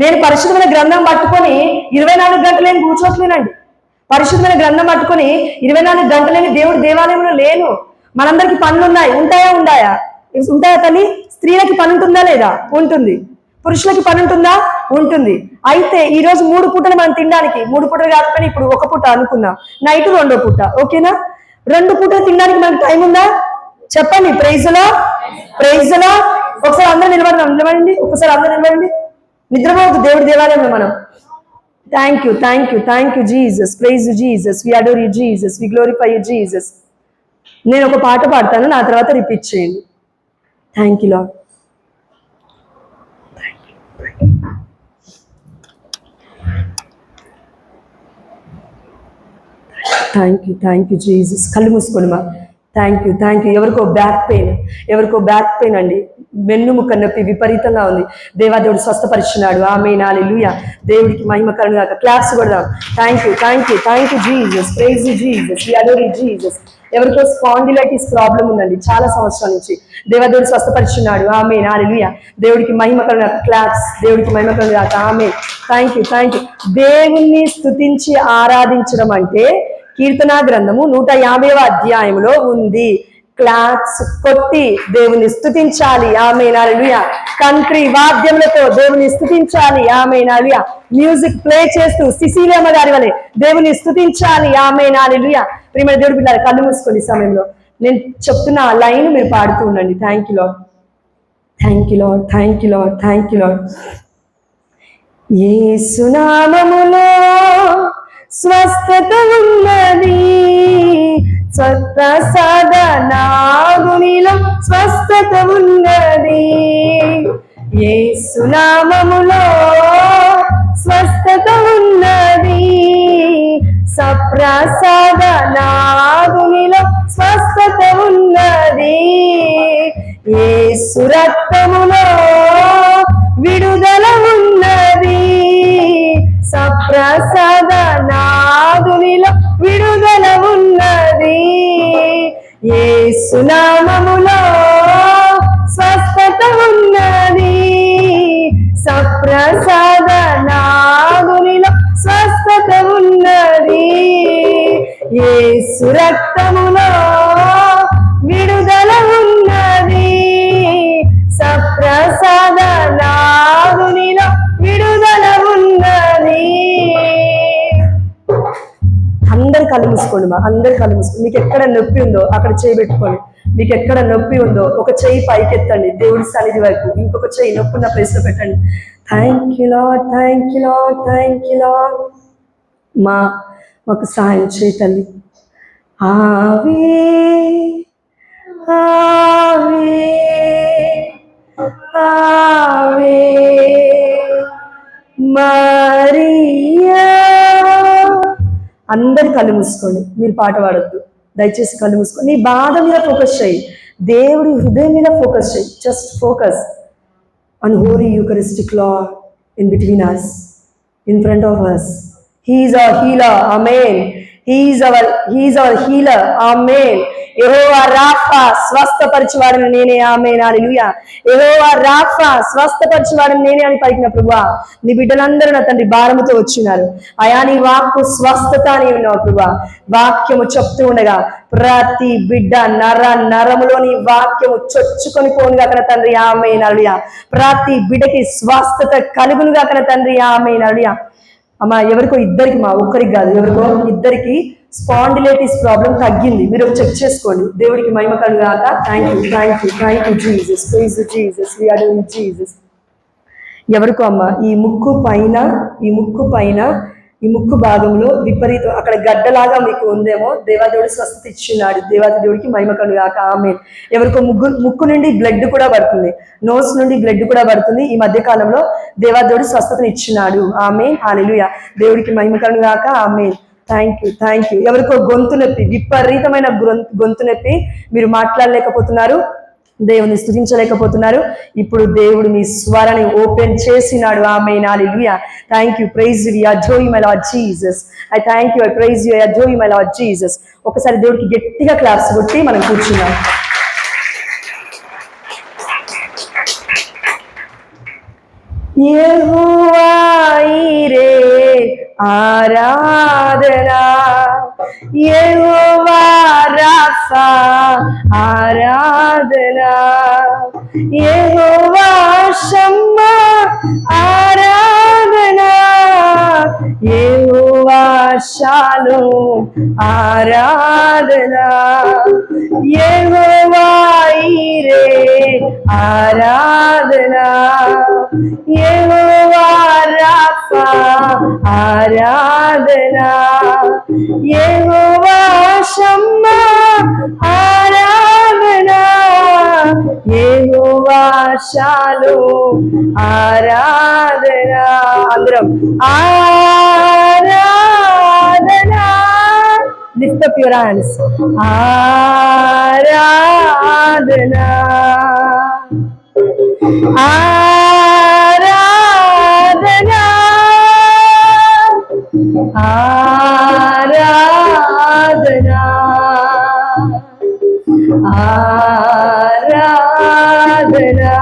నేను పరిశుద్ధమైన గ్రంథం పట్టుకొని 24 గంటలేని కూర్చోట్లేనండి. పరిశుద్ధమైన గ్రంథం పట్టుకొని 24 గంటలేని దేవుడి దేవాలయంలో లేను. మనందరికి పనులు ఉన్నాయి. ఉంటాయా తల్లి? స్త్రీలకి పని ఉంటుందా లేదా? ఉంటుంది. పురుషులకి పని ఉంటుందా? ఉంటుంది. అయితే ఈ రోజు 3 పూటలు మనం తినడానికి, 3 పూటలు కాకపోయినా ఇప్పుడు 1 పూట అనుకుందాం, నైట్ 2వ పూట, ఓకేనా? 2 పూటలు తినడానికి మనకు టైం ఉందా? చెప్పండి. ప్రైజ్లా. ఒకసారి అందరూ నిలబడండి. ఒకసారి అందరూ నిలబడండి. నిద్రపోవద్దు దేవుడి దేవాలయంలో మనం. Thank you Jesus. Praise you Jesus. We adore you Jesus. We glorify you Jesus. నేను ఒక పాట పాడతాను, నా తర్వాత రిపీట్ చేయండి. Thank you Lord. Thank you Jesus. కళ్ళు మూసుకోండి మా. Thank you. ఎవరికో బ్యాక్ పెయిన్ అండి, వెన్నుముక్క నొప్పి విపరీతంగా ఉంది. దేవాదేవుడు స్వస్థపరిచున్నాడు. ఆమేన్. హల్లెలూయా. దేవుడికి మహిమ కలుగుగాక. క్లాప్స్ కొడదాం. Thank you Jesus. Praise you Jesus. We adore you Jesus. ఎవరికో స్పాండిలైటిస్ ప్రాబ్లం ఉందండి చాలా సంవత్సరాల నుంచి, దేవాదేవుడు స్వస్థపరిచున్నాడు. ఆమేన్. హల్లెలూయా. దేవుడికి మహిమ కలుగుగాక. క్లాప్స్. దేవుడికి మహిమ కలుగుగాక. ఆమేన్. Thank you. దేవుణ్ణి స్తుతించి ఆరాధించడం అంటే కీర్తన గ్రంథము 150వ అధ్యాయంలో ఉంది. క్లాప్స్ కొట్టి దేవుని స్తుతించాలి. ఆమేన్. హల్లెలూయా. కంట్రీ వాద్యములతో దేవుని స్తుతించాలి. ఆమేన్. హల్లెలూయా. మ్యూజిక్ ప్లే చేస్తూ సిసిలియమ్మ గారి వలె దేవుని స్తుతించాలి. ఆమేన్. హల్లెలూయా. ప్రియమైన దేవుడి పిల్లలు కళ్ళు మూసుకొని సమయంలో నేను చెప్తున్న ఆ లైన్ మీరు పాడుతూ ఉండండి. Thank you lord. యేసు నామములో స్వస్థత ఉన్నది, స్వప్రసాద నాగునిలో స్వస్థత ఉన్నది. యేసు నామములో స్వస్థత ఉన్నది, సప్రసాద నాగునిలో స్వస్థత ఉన్నది. యేసు రక్తములో విడుదల ఉన్నది, సప్రసాద నాదునిలో విడుదల ఉన్నది. యేసు నామములో స్వస్థత ఉన్నది, సప్రసాద నాదునిలో స్వస్థత ఉన్నది. యేసు రక్తములో విడుదల ఉన్నది, సప్రసాద నాదునిలో విడుదల ఉన్నది. అందరు కళ్ళు మూసుకోండి మా. అందరు కళ్ళు మూసుకోండి. మీకు ఎక్కడ నొప్పి ఉందో అక్కడ చేయి పెట్టుకోండి. మీకు ఎక్కడ నొప్పి ఉందో ఒక చెయ్యి పైకెత్తండి దేవుడి సన్నిధి వైపు, ఇంకొక చెయ్యి నొప్పి ఉన్న ప్లేస్ లో పెట్టండి. Thank you lord. మాకు సహాయం చేయి తల్లి. ఆవే మరియా. అందరు కళ్ళు మూసుకోండి. మీరు పాట పాడొద్దు దయచేసి. కళ్ళు మూసుకోండి. నీ బాధ మీద ఫోకస్ చేయి, దేవుడి హృదయం మీద ఫోకస్ చేయి. Just focus on holy eucharistic Lord in between us, in front of us. He is our healer. Amen. He is our healer. Amen. Jehovah Rapha స్వస్థపరిచేవాడని నేనే. ఆమేన్. హల్లెలూయా. యెహోవా రాఫా స్వస్థపరిచేవాడని నేనే అని పలికిన ప్రభువా, నీ బిడ్డలందరూ నా తండ్రి భారముతో వచ్చినారు. అయా నీ వాక్కు స్వస్థత అని ఉన్నావు ప్రభువా. వాక్యము చెప్తూ ఉండగా ప్రతి బిడ్డ నరములో నీ వాక్యము చొచ్చుకొని పోనుగా కన తండ్రి. ఆమేన్. హల్లెలూయా. ప్రతి బిడ్డకి స్వస్థత కలుగునుగా కన తండ్రి. ఆమేన్. హల్లెలూయా. అమ్మా ఎవరికో ఇద్దరికి, మా ఒక్కరికి కాదు, ఎవరికో ఇద్దరికి స్పాండిలైటిస్ ప్రాబ్లం తగ్గింది. మీరు చెక్ చేసుకోండి. దేవుడికి మహిమ కలుగాక. Thank you Jesus. Praise Jesus. We adore you Jesus. ఎవరికో అమ్మ ఈ ముక్కు పైన ఈ ముక్కు భాగంలో విపరీతం అక్కడ గడ్డలాగా మీకు ఉందేమో, దేవాదేవుడు స్వస్థత ఇచ్చినాడు. దేవాదేవుడికి మహిమ కలుగాక. ఆమేన్. ఎవరికో ముక్కు నుండి బ్లడ్ కూడా పడుతుంది, నోస్ నుండి బ్లడ్ కూడా పడుతుంది. ఈ మధ్య కాలంలో దేవాదేవుడు స్వస్థతను ఇచ్చినాడు. ఆమేన్. హల్లెలూయా. దేవుడికి మహిమ కలుగాక. ఆమేన్. Thank you. ఎవరికో గొంతు నొప్పి, విపరీతమైన గొంతు నొప్పి, మీరు మాట్లాడలేకపోతున్నారు, దేవుని స్తుతించలేకపోతున్నారు. ఇప్పుడు దేవుడు మీ స్వరాన్ని ఓపెన్ చేసినాడు. ఆమేన్. హల్లెలూయా. Thank you. Praise you. We adore you my Lord Jesus. I thank you. I praise you. I adore you my Lord Jesus. ఒకసారి దేవుడికి గట్టిగా క్లాప్స్ కొట్టి మనం కూర్చున్నాం. యెహోవా ఆరాధనా, యెహోవా రాఫా ఆరాధనా, యెహోవా షమ్మా ఆరాధనా, యెహోవా షాలోమ్ ఆరాధనా, యెహోవా ఈరే ఆరాధనా, యెహోవా రాఫా ఆరాధనా, యెహోవా షమ్మా ఆరాధనా, యెహోవా షాలోమ్ ఆరాధనా. అందరం ఆరాధనా. Lift up your hands. ఆరాధనా, ఆరాధనా, ఆరాధనా, ఆరాధనా, ఆరాధనా,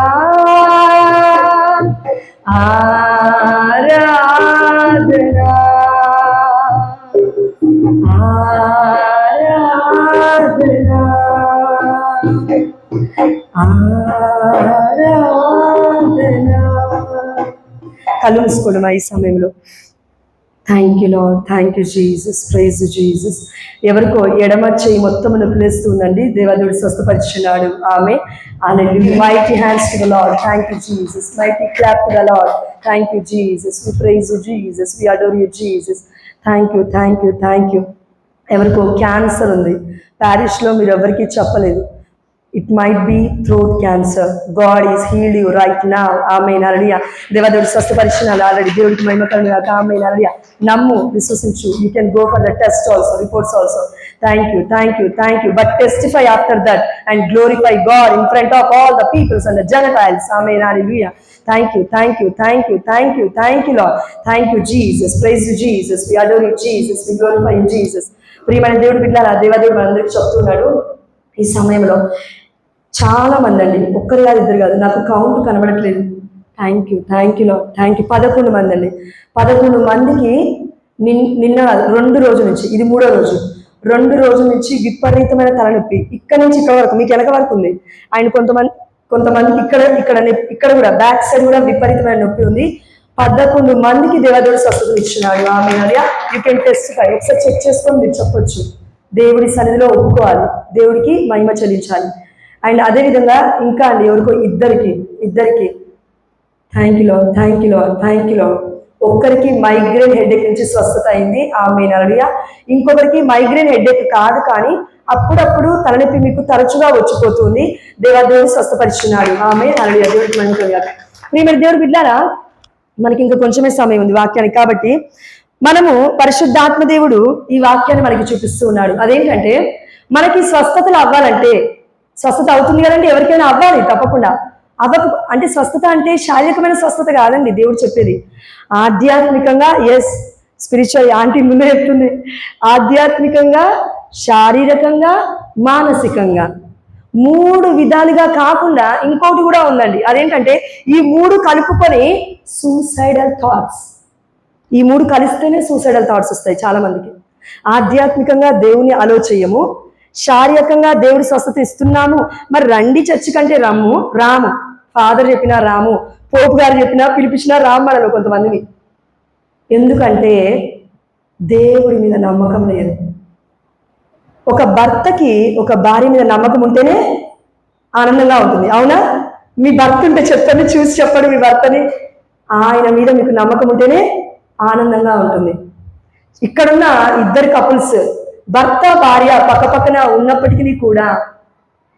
ఆరాధనా, ఆరాధనా. కళ్ళు మూసుకోవడమా ఈ సమయంలో. Thank you Lord, thank you Jesus, praise Jesus. ఎవరికో ఎడమ చేయి మొత్తం నొప్పిలేస్తూ ఉందండి, దేవదేవుడు స్వస్థపరిచున్నాడు. ఆమె mighty hands to the Lord. Thank you Jesus. Mighty clap to the Lord. Thank you Jesus. We praise you Jesus. We adore you Jesus. Thank you, thank you, thank you. ఎవరికో క్యాన్సర్ ఉంది, ప్యారిస్లో మీరు ఎవరికి చెప్పలేదు. It might be throat cancer. God is healed you right now. Amen. Hallelujah. దేవదేవుడు స్వస్థపరిచినాడు already. దేవుడికి మహిమ కలుగుగాక. Amen. Hallelujah. నమ్ము, విశ్వసించు. You can go for the test also, reports also. Thank you, thank you, thank you. But testify after that and glorify God in front of all the peoples and the Gentiles. Amen. Hallelujah. Thank you, thank you, thank you, thank you, thank you, Lord. Thank you, Jesus. Praise you, Jesus. We adore you, Jesus. We glorify you, Jesus. ప్రియమైన దేవుడు బిడ్డలారా, దేవదేవుడు మనందరికీ చెప్తున్నాడు ఈ సమయంలో. చాలా మంది అండి, ఒక్కరు కాదు, ఇద్దరు కాదు, నాకు కౌంట్ కనబడట్లేదు. Thank you, thank you Lord, thank you. 11 మంది అండి. 11 మందికి నిన్న 2 రోజుల నుంచి, ఇది 3వ రోజు, 2 రోజుల నుంచి విపరీతమైన తలనొప్పి. ఇక్కడ నుంచి ఇక్కడ వరకు, మీకు వెనక వరకు ఉంది. ఆయన కొంతమందికి ఇక్కడ కూడా బ్యాక్ సైడ్ కూడా విపరీతమైన నొప్పి ఉంది. 11 మందికి దేవదేవుడు స్వస్థత ఇచ్చినాడు. ఆమె యూ కెన్ టెస్టిఫై. ఒకసారి చెక్ చేసుకొని మీరు చెప్పొచ్చు. దేవుడి సన్నిధిలో ఒప్పుకోవాలి, దేవుడికి మహిమ చెల్లించాలి. అండ్ అదేవిధంగా ఇంకా అండి, ఎవరికో ఇద్దరికి thank you Lord, thank you Lord, thank you lord. ఒక్కరికి మైగ్రేన్ హెడేక్ నుంచి స్వస్థత అయింది. ఆమేన్. హల్లెలూయా. ఇంకొకరికి మైగ్రేన్ హెడేక్ కాదు, కానీ అప్పుడప్పుడు తలనొప్పి మీకు తరచుగా వచ్చిపోతుంది. దేవదేవుడు స్వస్థపరిచున్నాడు. ఆమేన్. హల్లెలూయా. దేవుడికి మహిమ కలుగుగాక. ప్రియమైన దేవుడు బిడ్డలారా, మనకి ఇంకా కొంచెమే సమయం ఉంది వాక్యానికి, కాబట్టి మనము పరిశుద్ధాత్మ దేవుడు ఈ వాక్యాన్ని మనకి చూపిస్తూ ఉన్నాడు. అదేంటంటే, మనకి స్వస్థతలు అవ్వాలంటే, స్వస్థత అవుతుంది కదండి, ఎవరికైనా అవ్వాలి తప్పకుండా. అంటే స్వస్థత అంటే శారీరకమైన స్వస్థత కాదండి దేవుడు చెప్పేది, ఆధ్యాత్మికంగా. ఎస్, స్పిరిచువల్ ఆంటీ ముందే చెప్తుంది. ఆధ్యాత్మికంగా, శారీరకంగా, మానసికంగా 3 విధాలుగా కాకుండా ఇంకోటి కూడా ఉందండి. అదేంటంటే, ఈ 3 కలుపుకొని సూసైడల్ థాట్స్, ఈ 3 కలిస్తేనే సూసైడల్ థాట్స్ వస్తాయి చాలా మందికి. ఆధ్యాత్మికంగా దేవుని ఆలోచయము, శారీరకంగా దేవుడు స్వస్థత ఇస్తున్నాము, మరి రండి చర్చి కంటే రాము. ఫాదర్ చెప్పినా రాము, పోపు గారు చెప్పినా పిలిపించినా రామనను కొంతమందిని. ఎందుకంటే దేవుడి మీద నమ్మకం లేదు. ఒక భర్తకి ఒక భార్య మీద నమ్మకం ఉంటేనే ఆనందంగా ఉంటుంది. అవునా? మీ భర్త ఉంటే చెప్పండి, చూసి చెప్పండి మీ భర్తని. ఆయన మీద మీకు నమ్మకం ఉంటేనే ఆనందంగా ఉంటుంది. ఇక్కడున్న 2 కపుల్స్, భర్త భార్య పక్కపక్కన ఉన్నప్పటికీ కూడా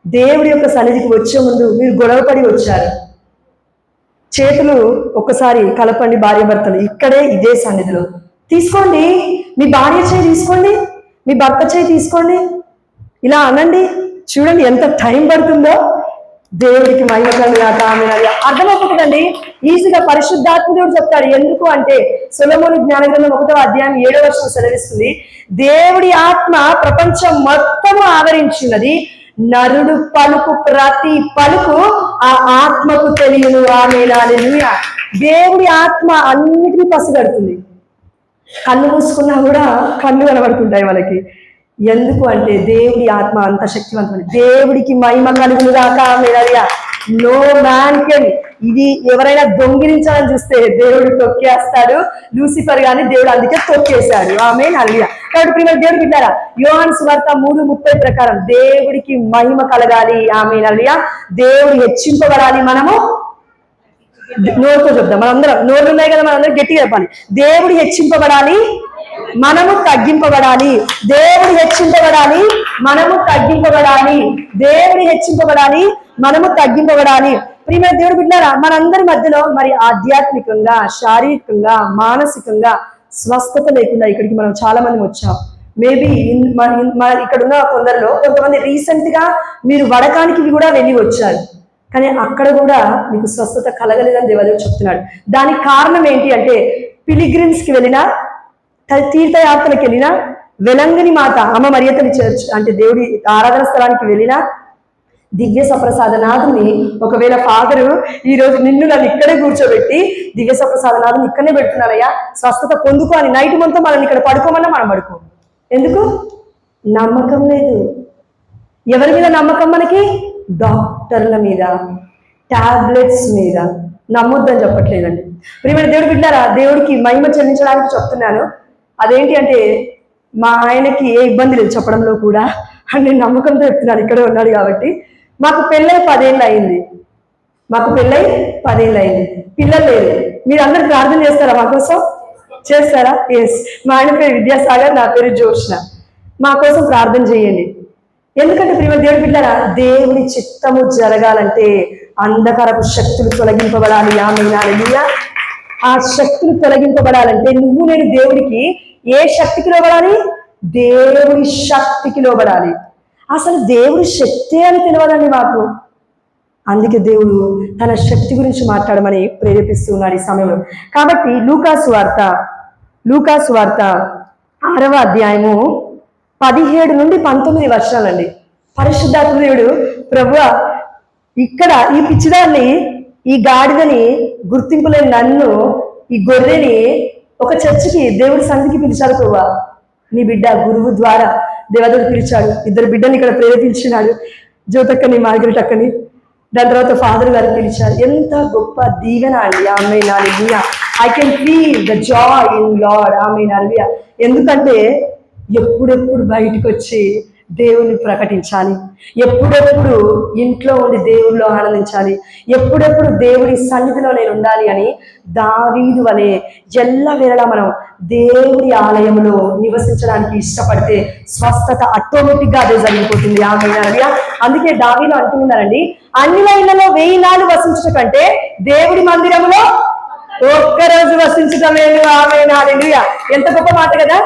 దేవుడి యొక్క సన్నిధికి వచ్చే ముందు మీరు గొడవపడి వచ్చారు. చేతులు ఒక్కసారి కలపండి భార్య భర్తలు, ఇక్కడే ఇదే సన్నిధిలో. తీసుకోండి, మీ భార్య చేయి తీసుకోండి, మీ భర్త చేయి తీసుకోండి, ఇలా అనండి. చూడండి ఎంత టైం పడుతుందో. దేవుడికి మహిమ కలుగుగాక. అర్థమవుతుందండి. ఈజీగా పరిశుద్ధాత్మ దేవుడు చెప్తాడు. ఎందుకు అంటే, సొలొమోను జ్ఞానగ్రంథం 1వ అధ్యాయం 7వ వచనం సెలవిస్తుంది, దేవుడి ఆత్మ ప్రపంచం మొత్తము ఆవరించినది, నరుడు పలుకు ప్రతి పలుకు ఆ ఆత్మకు తెలియను. ఆమేన్. హల్లెలూయా. దేవుడి ఆత్మ అన్నిటినీ పసిగడుతుంది. కళ్ళు మూసుకున్నా కూడా కళ్ళు కనబడుతుంటాయి మనకి. ఎందుకు అంటే దేవుడి ఆత్మ అంత శక్తివంతమైన, దేవుడికి మహిమ కలుగును గాక. ఆమేన్. No man can. ఇది ఎవరైనా దొంగిలించాలని చూస్తే దేవుడు తొక్కేస్తాడు. లూసిఫర్ గాని దేవుడు అందుకే తొక్కేశాడు. ఆమేన్. హల్లెలూయా. కాబట్టి ప్రియమైన దేవుడు బిడ్డారా, యోహాను సువార్త 3:30 ప్రకారం దేవుడికి మహిమ కలగాలి. ఆమేన్. హల్లెలూయా. దేవుడు హెచ్చింపబడాలి, మనము నోరుతో చెప్దాం. మనందరం నోర్లు ఉన్నాయి కదా, మనందరం గట్టిగా చెప్పాలి. దేవుడు హెచ్చింపబడాలి, మనము తగ్గింపబడాలి. దేవుడు హెచ్చింపబడాలి, మనము తగ్గింపబడాలి. దేవుడు హెచ్చింపబడాలి, మనము తగ్గింపబడాలి. ప్రియమైన దేవుడు బిడ్డారా, మనందరి మధ్యలో మరి ఆధ్యాత్మికంగా, శారీరకంగా, మానసికంగా స్వస్థత లేకుండా ఇక్కడికి మనం చాలా మంది వచ్చాం. మేబీ ఇక్కడ ఉన్న కొందరిలో కొంతమంది రీసెంట్ గా మీరు వడకానికి కూడా వెళ్ళి వచ్చారు, కానీ అక్కడ కూడా మీకు స్వస్థత కలగలేదని దేవదేవుడు చెప్తున్నాడు. దానికి కారణం ఏంటి అంటే, పిలిగ్రిమ్స్ కి వెళ్ళినా, తీర్థయాత్రలకు వెళ్ళినా, వెలంగిని మాత అమ్మ మరియతల్లి చర్చ్ అంటే దేవుడి ఆరాధన స్థలానికి వెళ్ళినా, దివ్య సప్రసాదనాథుని ఒకవేళ ఫాదరు ఈరోజు నన్ను ఇక్కడే కూర్చోబెట్టి దివ్య సప్రసాదనాథుని ఇక్కడనే పెడుతున్నారయ్యా, స్వస్థత పొందుకో అని నైట్ మొత్తం మనం ఇక్కడ పడుకోమన్నా మనం పడుకో. ఎందుకు? నమ్మకం లేదు. ఎవరి మీద నమ్మకం మనకి? డాక్టర్ల మీద, టాబ్లెట్స్ మీద. నమ్మొద్దని చెప్పట్లేదండి. ప్రియమైన దేవుడు బిడ్డారా, దేవుడికి మహిమ చెల్లించడానికి చెప్తున్నాను. అదేంటి అంటే, మా ఆయనకి ఏ ఇబ్బంది లేదు చెప్పడంలో కూడా, అని నేను నమ్మకంతో చెప్తున్నాను, ఇక్కడే ఉన్నాడు కాబట్టి. మాకు పెళ్ళై 10 ఏళ్ళు అయింది. పిల్లలు లేదు. మీరు అందరు ప్రార్థన చేస్తారా మా కోసం? చేస్తారా? ఎస్. మా ఆయన పేరు విద్యాసాగర్, నా పేరు జోష్న. మా కోసం ప్రార్థన చేయండి. ఎందుకంటే ప్రియమైన దేవుడి బిడ్డారా, దేవుడి చిత్తము జరగాలంటే అంధకారపు శక్తులు తొలగింపబడాలి. ఆమేన్. హల్లెలూయా. ఆ శక్తులు తొలగింపబడాలంటే నువ్వు నేను దేవుడికి ఏ శక్తికి లోబడాలి? దేవుడి శక్తికి లోబడాలి. అసలు దేవుడి శక్తి అని తెలియదండి మాకు. అందుకే దేవుడు తన శక్తి గురించి మాట్లాడమని ప్రేరేపిస్తూ ఉన్నాడు ఈ సమయంలో. కాబట్టి లూకాసు వార్త 6వ అధ్యాయము 17 నుండి 19 వర్షాలండి. పరిశుద్ధాత్మ దేవుడు, ప్రభువా, ఇక్కడ ఈ పిచ్చిదాన్ని, ఈ గాడిదని, గుర్తింపులేని నన్ను, ఈ గొర్రెని ఒక చర్చికి, దేవుడి సన్నిధికి పిలిచాడు ప్రభువా. నీ బిడ్డ గురువు ద్వారా దేవదేవుడు పిలిచాడు. 2 బిడ్డని ఇక్కడ ప్రేరేపించినాడు, జ్యోతక్కని, మార్గరెట్ అక్కని. దాని తర్వాత ఫాదర్ గారు పిలిచారు. ఎంత గొప్ప దీవెన అండి. ఆమేన్. హల్లెలూయా. I can feel the joy in Lord. ఆమేన్. హల్లెలూయా. ఎందుకంటే ఎప్పుడెప్పుడు బయటకు వచ్చి దేవుని ప్రకటించాలి, ఎప్పుడెప్పుడు ఇంట్లో ఉండి దేవుడిలో ఆనందించాలి, ఎప్పుడెప్పుడు దేవుడి సన్నిధిలో నేను ఉండాలి అని దావీదు వలె ఎల్లవేళలా మనం దేవుడి ఆలయంలో నివసించడానికి ఇష్టపడితే స్వస్థత ఆటోమేటిక్ గా అదే జరిగిపోతుంది. ఆమేన్. హల్లెలూయా. అందుకే దావీదు అంటున్నారండి, అన్యుల ఇళ్లలో 1000 నాళ్ళు వసించట కంటే దేవుడి మందిరంలో ఒక్కరోజు వసించటం లేదు. ఆమేన్. హల్లెలూయా. ఎంత గొప్ప మాట కదా.